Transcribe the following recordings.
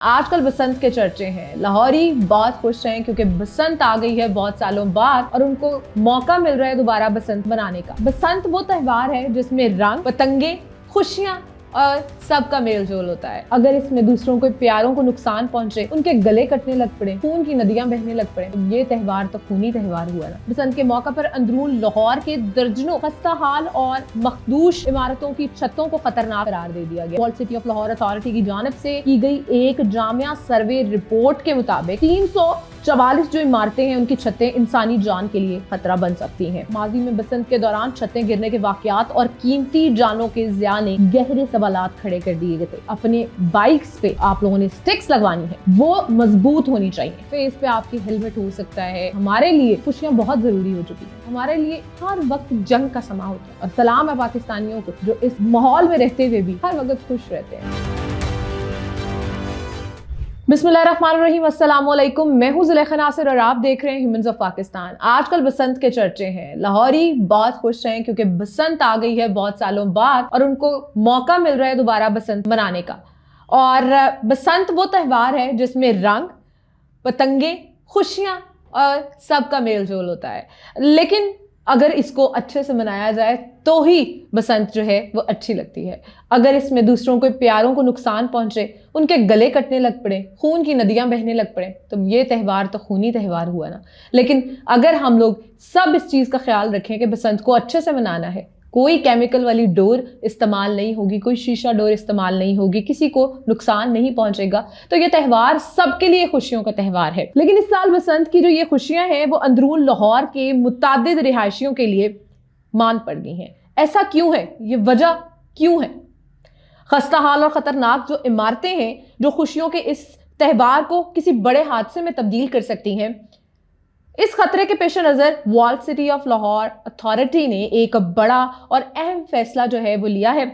आजकल बसंत के चर्चे हैं। लाहौरी बहुत खुश हैं क्योंकि बसंत आ गई है बहुत सालों बाद और उनको मौका मिल रहा है दोबारा बसंत मनाने का। बसंत वो त्योहार है जिसमें रंग, पतंगे, खुशियां और सबका मेल जोल होता है। अगर इसमें दूसरों को, प्यारों को नुकसान पहुंचे, उनके गले कटने लग पड़े, खून की नदियां बहने लग पड़े, तो ये त्योहार तो खूनी त्योहार हुआ ना। बसंत के मौका पर अंदरून लाहौर के दर्जनों खस्ता हाल और मखदूश इमारतों की छतों को खतरनाक करार दे दिया गया। Wall city of Lahore authority की जानिब से की गई एक जामिया सर्वे रिपोर्ट के मुताबिक 344 जो इमारतें हैं उनकी छतें इंसानी जान के लिए खतरा बन सकती हैं। माजी में बसंत के दौरान छतें गिरने के वाकयात और कीमती जानों के ज़िया ने गहरे सवालात खड़े कर दिए गए थे। अपने बाइक्स पे आप लोगों ने स्टिक्स लगवानी है, वो मजबूत होनी चाहिए। फेस पे आपकी हेलमेट हो सकता है। हमारे लिए खुशियां बहुत जरूरी हो चुकी है। हमारे लिए हर वक्त जंग का समा होता है और सलाम है पाकिस्तानियों को जो इस माहौल में रहते हुए भी हर वक्त खुश रहते हैं। बिस्मिल्लाहिर्रहमानिर्रहीम, अस्सलाम वालेकुम। मैं हूं ज़ुलेखा नासिर और आप देख रहे हैं ह्यूमंस ऑफ पाकिस्तान। आजकल बसंत के चर्चे हैं। लाहौरी बहुत खुश हैं क्योंकि बसंत आ गई है बहुत सालों बाद और उनको मौका मिल रहा है दोबारा बसंत मनाने का। और बसंत वो त्योहार है जिसमें रंग, पतंगे, खुशियां और सबका मेल जोल होता है। लेकिन अगर इसको अच्छे से मनाया जाए तो ही बसंत जो है वो अच्छी लगती है। अगर इसमें दूसरों को, प्यारों को नुकसान पहुंचे, उनके गले कटने लग पड़े, खून की नदियां बहने लग पड़े, तो ये त्यौहार तो खूनी त्यौहार हुआ ना। लेकिन अगर हम लोग सब इस चीज़ का ख्याल रखें कि बसंत को अच्छे से मनाना है, कोई केमिकल वाली डोर इस्तेमाल नहीं होगी, कोई शीशा डोर इस्तेमाल नहीं होगी, किसी को नुकसान नहीं पहुंचेगा, तो ये त्यौहार सबके लिए खुशियों का त्यौहार है। लेकिन इस साल बसंत की जो ये खुशियां हैं वो अंदरून लाहौर के मुतादिद रिहायशियों के लिए मान पड़ गई हैं। ऐसा क्यों है? ये वजह क्यों है? खस्ता हाल और खतरनाक जो इमारतें हैं जो खुशियों के इस त्यौहार को किसी बड़े हादसे में तब्दील कर सकती हैं, इस खतरे के पेश नज़र wall city of Lahore authority ने एक बड़ा और अहम फैसला जो है वो लिया है,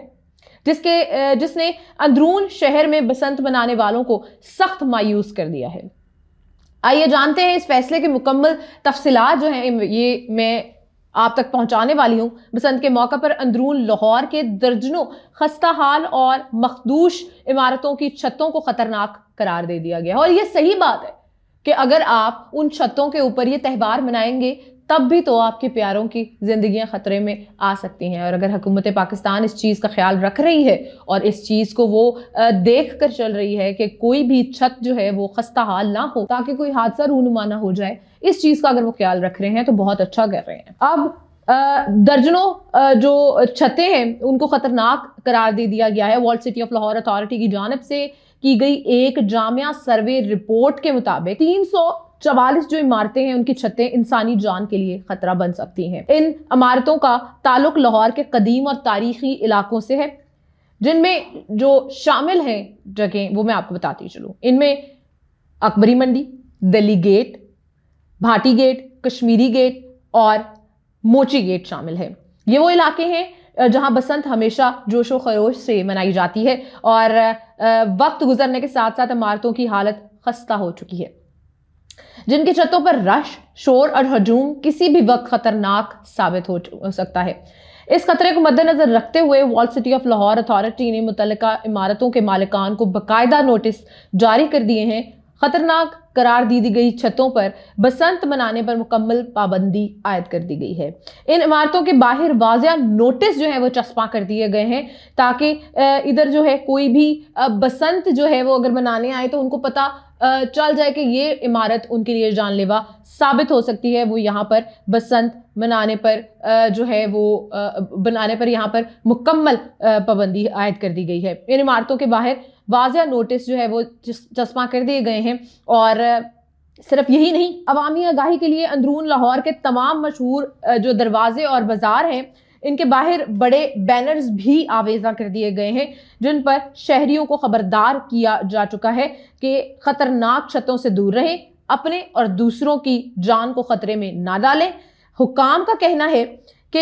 जिसने अंदरून शहर में बसंत मनाने वालों को सख्त मायूस कर दिया है। आइए जानते हैं इस फैसले की मुकम्मल तफसीलात जो हैं, ये मैं आप तक पहुंचाने वाली हूं। बसंत के मौका पर अंदरून लाहौर के दर्जनों खस्ता हाल और मखदूश इमारतों की छतों को खतरनाक करार दे दिया गया। और ये सही बात है कि अगर आप उन छतों के ऊपर ये त्यौहार मनाएंगे तब भी तो आपके प्यारों की जिंदगियां खतरे में आ सकती हैं। और अगर हुकूमत पाकिस्तान इस चीज़ का ख्याल रख रही है और इस चीज़ को वो देख कर चल रही है कि कोई भी छत जो है वो खस्ता हाल ना हो ताकि कोई हादसा रूनुमा ना हो जाए, इस चीज़ का अगर वो ख्याल रख रहे हैं तो बहुत अच्छा कर रहे हैं। अब दर्जनों जो छतें हैं उनको खतरनाक करार दे दिया गया है। Wall city of Lahore authority की जानिब से की गई एक जामिया सर्वे रिपोर्ट के मुताबिक 344 जो इमारतें हैं उनकी छतें इंसानी जान के लिए खतरा बन सकती हैं। इन इमारतों का ताल्लुक लाहौर के कदीम और तारीखी इलाकों से है, जिनमें जो शामिल हैं जगह वो मैं आपको बताती चलूँ। इनमें Akbari Mandi, Delhi Gate, Bhati Gate, Kashmiri Gate और मोची गेट शामिल है। ये वो इलाके हैं जहां बसंत हमेशा जोशो खरोश से मनाई जाती है और वक्त गुजरने के साथ साथ इमारतों की हालत खस्ता हो चुकी है, जिनकी छतों पर रश, शोर और हजूम किसी भी वक्त खतरनाक साबित हो सकता है। इस खतरे को मद्देनजर रखते हुए wall city of Lahore authority ने मुतल्लिका इमारतों के मालिकान को बाकायदा नोटिस जारी कर दिए हैं। खतरनाक करार दी गई छतों पर बसंत मनाने पर मुकम्मल पाबंदी आयद कर दी गई है। इन इमारतों के बाहर वाज़िया नोटिस जो है वो चस्पा कर दिए गए हैं ताकि इधर जो है कोई भी बसंत जो है वो अगर मनाने आए तो उनको पता चल जाए कि ये इमारत उनके लिए जानलेवा साबित हो सकती है। वो यहाँ पर बसंत मनाने पर जो है वो बनाने पर यहाँ पर मुकम्मल पाबंदी आयद कर दी गई है। इन इमारतों के बाहर वाज़िया नोटिस जो है वो चस्पा कर दिए गए हैं। और सिर्फ यही नहीं, अवामी आगाही के लिए अंदरून लाहौर के तमाम मशहूर जो दरवाजे और बाजार हैं इनके बाहर बड़े बैनर्स भी आवेजा कर दिए गए हैं, जिन पर शहरियों को खबरदार किया जा चुका है कि खतरनाक छतों से दूर रहें, अपने और दूसरों की जान को खतरे में ना डालें। हुकाम का कहना है कि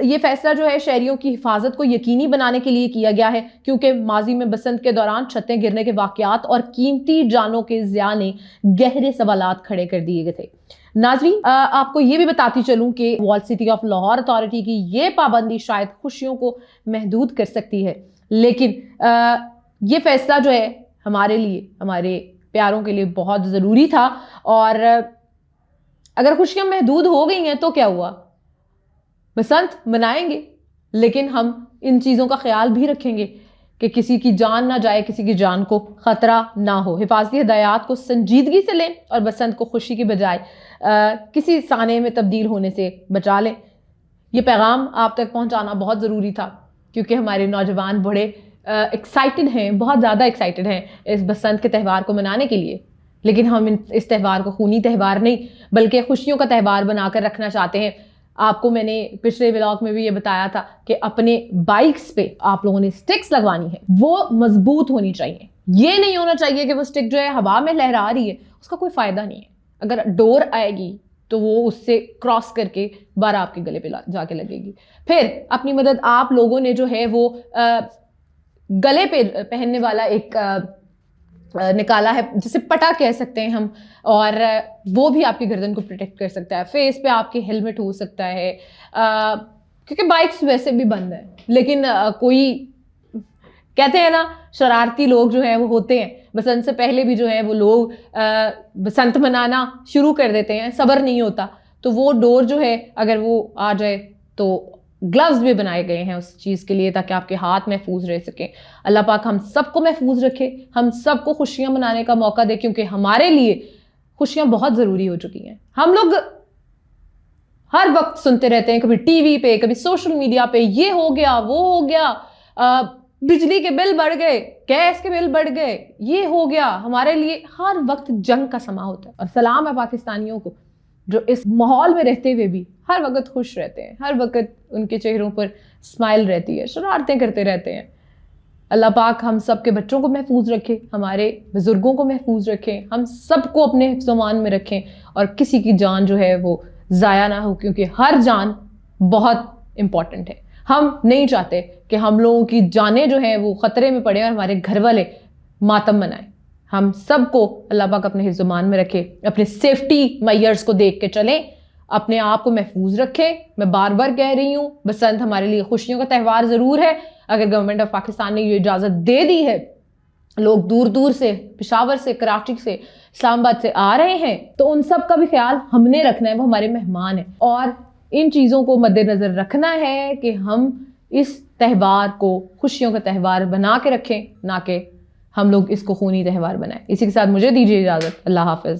ये फैसला जो है शहरियों की हिफाजत को यकीनी बनाने के लिए किया गया है, क्योंकि माजी में बसंत के दौरान छतें गिरने के वाकयात और कीमती जानों के ज़िया ने गहरे सवालात खड़े कर दिए गए थे। नाज़रीन, आपको ये भी बताती चलूं कि wall city of Lahore authority की ये पाबंदी शायद खुशियों को महदूद कर सकती है, लेकिन ये फैसला जो है हमारे लिए, हमारे प्यारों के लिए बहुत ज़रूरी था। और अगर खुशियां महदूद हो गई हैं तो क्या हुआ, बसंत मनाएंगे, लेकिन हम इन चीज़ों का ख्याल भी रखेंगे कि किसी की जान ना जाए, किसी की जान को ख़तरा ना हो। हिफाजती हिदायत को संजीदगी से लें और बसंत को खुशी की बजाय किसी साने में तब्दील होने से बचा लें। ये पैगाम आप तक पहुंचाना बहुत ज़रूरी था, क्योंकि हमारे नौजवान बड़े एक्साइटेड हैं, बहुत ज़्यादा एक्साइटेड हैं इस बसंत के त्यौहार को मनाने के लिए। लेकिन हम इस त्यौहार को खूनी त्यौहार नहीं बल्कि खुशियों का त्यौहार बनाकर रखना चाहते हैं। आपको मैंने पिछले व्लॉग में भी ये बताया था कि अपने बाइक्स पे आप लोगों ने स्टिक्स लगवानी है, वो मजबूत होनी चाहिए। ये नहीं होना चाहिए कि वो स्टिक जो है हवा में लहरा रही है, उसका कोई फायदा नहीं है। अगर डोर आएगी तो वो उससे क्रॉस करके बार आपके गले पे जाके लगेगी। फिर अपनी मदद आप लोगों ने जो है वो गले पे पहनने वाला एक निकाला है, जिसे पटा कह सकते हैं हम, और वो भी आपकी गर्दन को प्रोटेक्ट कर सकता है। फेस पे आपके हेलमेट हो सकता है, क्योंकि बाइक्स वैसे भी बंद है, लेकिन कोई कहते हैं ना, शरारती लोग जो हैं वो होते हैं, बसंत से पहले भी जो है वो लोग बसंत मनाना शुरू कर देते हैं, सब्र नहीं होता। तो वो डोर जो है अगर वो आ जाए तो ग्लव्स भी बनाए गए हैं उस चीज़ के लिए, ताकि आपके हाथ महफूज रह सकें। अल्लाह पाक हम सबको महफूज रखे, हम सबको खुशियां मनाने का मौका दे, क्योंकि हमारे लिए खुशियां बहुत ज़रूरी हो चुकी हैं। हम लोग हर वक्त सुनते रहते हैं, कभी टीवी पे, कभी सोशल मीडिया पे, ये हो गया, वो हो गया, बिजली के बिल बढ़ गए, गैस के बिल बढ़ गए, ये हो गया। हमारे लिए हर वक्त जंग का समा होता है। और सलाम है पाकिस्तानियों को जो इस माहौल में रहते हुए भी हर वक्त खुश रहते हैं, हर वक्त उनके चेहरों पर स्माइल रहती है, शरारतें करते रहते हैं। अल्लाह पाक हम सब के बच्चों को महफूज रखे, हमारे बुजुर्गों को महफूज रखें, हम सबको अपने हिफ्ज़-ओ-मान में रखें, और किसी की जान जो है वो ज़ाया ना हो, क्योंकि हर जान बहुत इम्पॉर्टेंट है। हम नहीं चाहते कि हम लोगों की जानें जो हैं वो ख़तरे में पड़े और हमारे घर वाले मातम मनाएं। हम सबको अल्लाह पाक अपने हिफ्ज़-ओ-मान में रखे, अपने सेफ्टी मेजर्स को देख के चलें, अपने आप को महफूज रखें। मैं बार बार कह रही हूँ, बसंत हमारे लिए खुशियों का त्यौहार ज़रूर है। अगर गवर्नमेंट ऑफ पाकिस्तान ने ये इजाज़त दे दी है, लोग दूर दूर से, पेशावर से, कराची से, इस्लामाबाद से आ रहे हैं, तो उन सब का भी ख्याल हमने रखना है, वो हमारे मेहमान हैं। और इन चीज़ों को मद्देनज़र रखना है कि हम इस त्यौहार को खुशियों का त्यौहार बना के रखें, ना कि हम लोग इसको खूनी त्यौहार बनाएं। इसी के साथ मुझे दीजिए इजाज़त। अल्लाह हाफ़िज़।